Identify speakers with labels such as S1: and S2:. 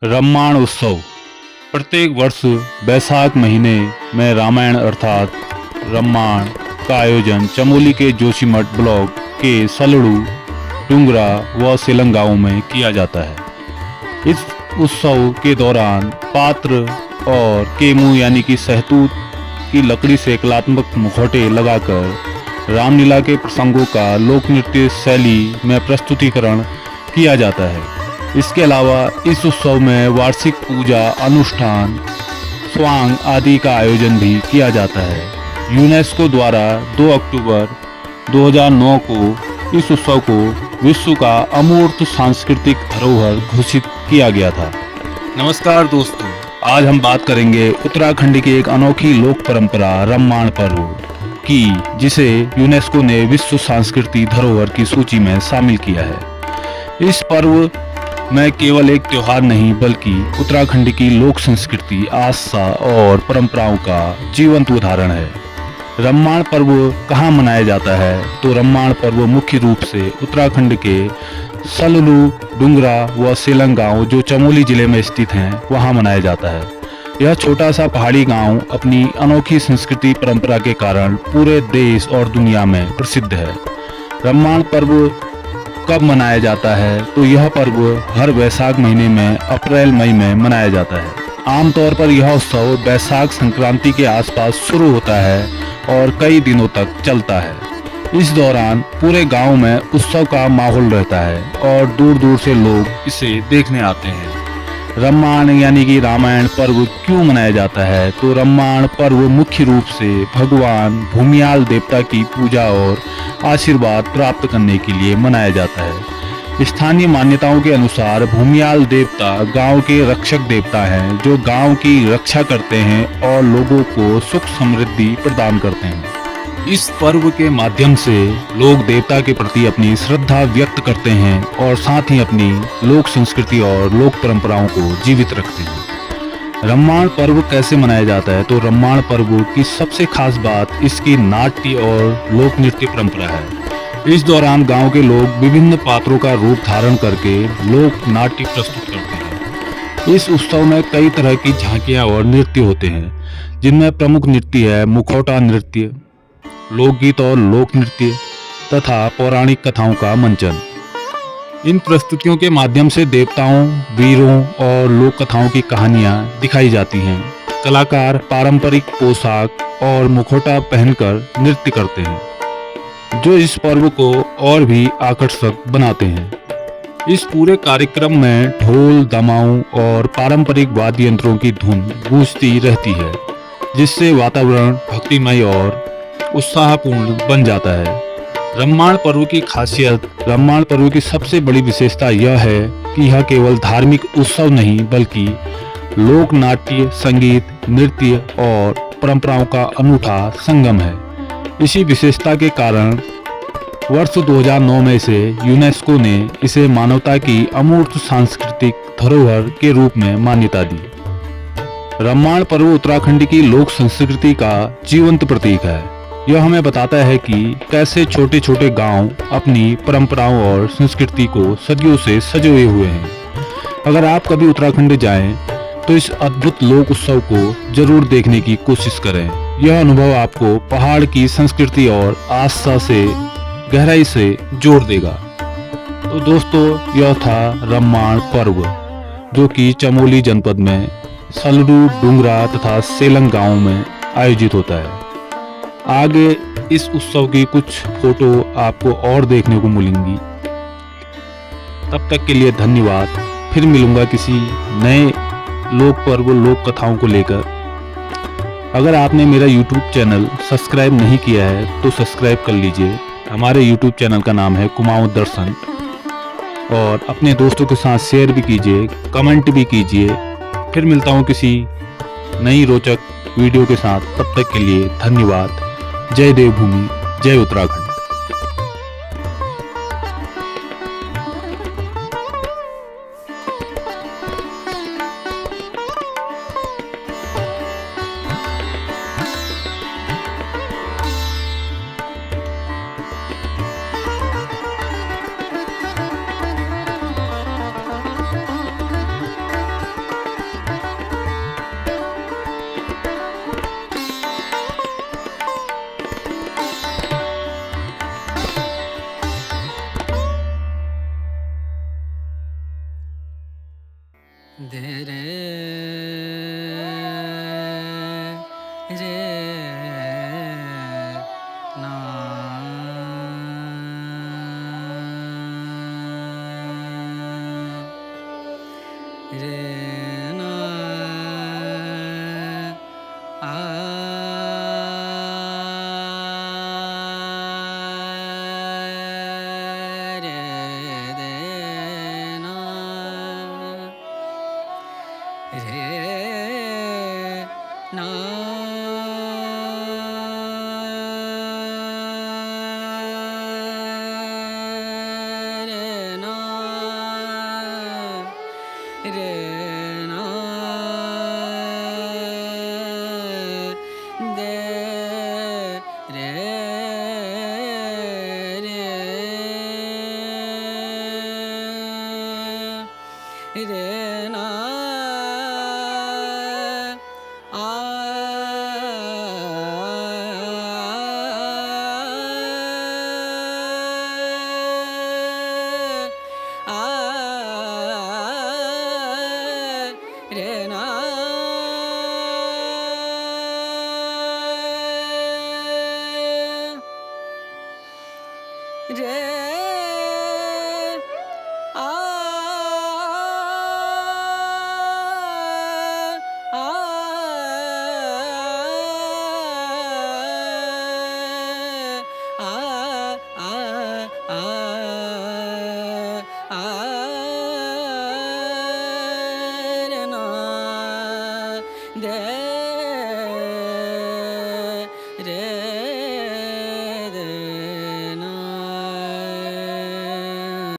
S1: रामायण उत्सव प्रत्येक वर्ष बैसाख महीने में रामायण अर्थात रामायण का आयोजन चमोली के जोशीमठ ब्लॉक के सलड़ू, डुंगरा व सेलंग गांवों में किया जाता है। इस उत्सव के दौरान पात्र और केमू यानी कि सहतूत की लकड़ी से कलात्मक मुखौटे लगाकर रामलीला के प्रसंगों का लोक नृत्य शैली में प्रस्तुतिकरण किया जाता है। इसके अलावा इस उत्सव में वार्षिक पूजा अनुष्ठान, स्वांग आदि का आयोजन भी किया जाता है। यूनेस्को द्वारा 2 अक्टूबर 2009 को इस उत्सव को विश्व का अमूर्त सांस्कृतिक धरोहर घोषित किया गया था। नमस्कार दोस्तों, आज हम बात करेंगे उत्तराखंड की एक अनोखी लोक परंपरा रामायण पर्व की, जिसे यूनेस्को ने विश्व सांस्कृतिक धरोहर की सूची में शामिल किया है। इस पर्व में केवल एक त्योहार नहीं बल्कि उत्तराखंड की लोक संस्कृति, आस्था और परंपराओं का जीवंत उदाहरण है। रामायण पर्व कहाँ मनाया जाता है? तो रामायण पर्व मुख्य रूप से उत्तराखंड के सललू, डुंगरा व सेलंग गांव जो चमोली जिले में स्थित हैं वहाँ मनाया जाता है। यह छोटा सा पहाड़ी गांव अपनी अनोखी संस्कृति परंपरा के कारण पूरे देश और दुनिया में प्रसिद्ध है। रामायण पर्व कब मनाया जाता है? तो यह पर्व हर वैशाख महीने में अप्रैल मई में मनाया जाता है। आमतौर पर यह उत्सव वैशाख संक्रांति के आसपास शुरू होता है और कई दिनों तक चलता है। इस दौरान पूरे गांव में उत्सव का माहौल रहता है और दूर दूर से लोग इसे देखने आते हैं। रामायण यानी कि रामायण पर्व क्यों मनाया जाता है? तो रामायण पर्व मुख्य रूप से भगवान भूमियाल देवता की पूजा और आशीर्वाद प्राप्त करने के लिए मनाया जाता है। स्थानीय मान्यताओं के अनुसार भूमियाल देवता गांव के रक्षक देवता हैं, जो गांव की रक्षा करते हैं और लोगों को सुख समृद्धि प्रदान करते हैं। इस पर्व के माध्यम से लोग देवता के प्रति अपनी श्रद्धा व्यक्त करते हैं और साथ ही अपनी लोक संस्कृति और लोक परंपराओं को जीवित रखते हैं। रामायण पर्व कैसे मनाया जाता है? तो रामायण पर्व की सबसे खास बात इसकी नाट्य और लोक नृत्य परंपरा है। इस दौरान गांव के लोग विभिन्न पात्रों का रूप धारण करके लोक नाट्य प्रस्तुत करते हैं। इस उत्सव में कई तरह की झांकियां और नृत्य होते हैं, जिनमें प्रमुख नृत्य है मुखौटा नृत्य, लोकगीत और लोक नृत्य तथा पौराणिक कथाओं का मंचन। इन प्रस्तुतियों के माध्यम से देवताओं, वीरों और लोक कथाओं की कहानियां दिखाई जाती हैं। कलाकार पारंपरिक पोशाक और मुखौटा पहनकर नृत्य करते हैं, जो इस पर्व को और भी आकर्षक बनाते हैं। इस पूरे कार्यक्रम में ढोल, दमाऊं और पारंपरिक वाद्य यंत्रों की धुन गूंजती रहती है, जिससे वातावरण भक्तिमय और उत्साहपूर्ण बन जाता है। रामायण पर्व की खासियत, रामायण पर्व की सबसे बड़ी विशेषता यह है कि यह केवल धार्मिक उत्सव नहीं बल्कि लोक नाट्य, संगीत, नृत्य और परंपराओं का अनूठा संगम है। इसी विशेषता के कारण वर्ष 2009 में इसे यूनेस्को ने इसे मानवता की अमूर्त सांस्कृतिक धरोहर के रूप में मान्यता दी। रामायण पर्व उत्तराखंड की लोक संस्कृति का जीवंत प्रतीक है। यह हमें बताता है कि कैसे छोटे छोटे गांव अपनी परंपराओं और संस्कृति को सदियों से सजोए हुए हैं। अगर आप कभी उत्तराखंड जाएं तो इस अद्भुत लोक उत्सव को जरूर देखने की कोशिश करें। यह अनुभव आपको पहाड़ की संस्कृति और आस्था से गहराई से जोड़ देगा। तो दोस्तों, यह था रामायण पर्व, जो कि चमोली जनपद में सलड़ू, डुंगरा तथा सेलंग गांव में आयोजित होता है। आगे इस उत्सव की कुछ फोटो आपको और देखने को मिलेंगी। तब तक के लिए धन्यवाद। फिर मिलूंगा किसी नए लोक पर्व, लोक कथाओं को लेकर। अगर आपने मेरा YouTube चैनल सब्सक्राइब नहीं किया है तो सब्सक्राइब कर लीजिए। हमारे YouTube चैनल का नाम है कुमाऊं दर्शन। और अपने दोस्तों के साथ शेयर भी कीजिए, कमेंट भी कीजिए। फिर मिलता हूँ किसी नई रोचक वीडियो के साथ। तब तक के लिए धन्यवाद। जय देवभूमि, जय उत्तराखंड।
S2: दे रे रे ना रे ना आ रे दे ना रे ना रे ना रे ना दे रे रे ना आ रे ना रे रे ना दे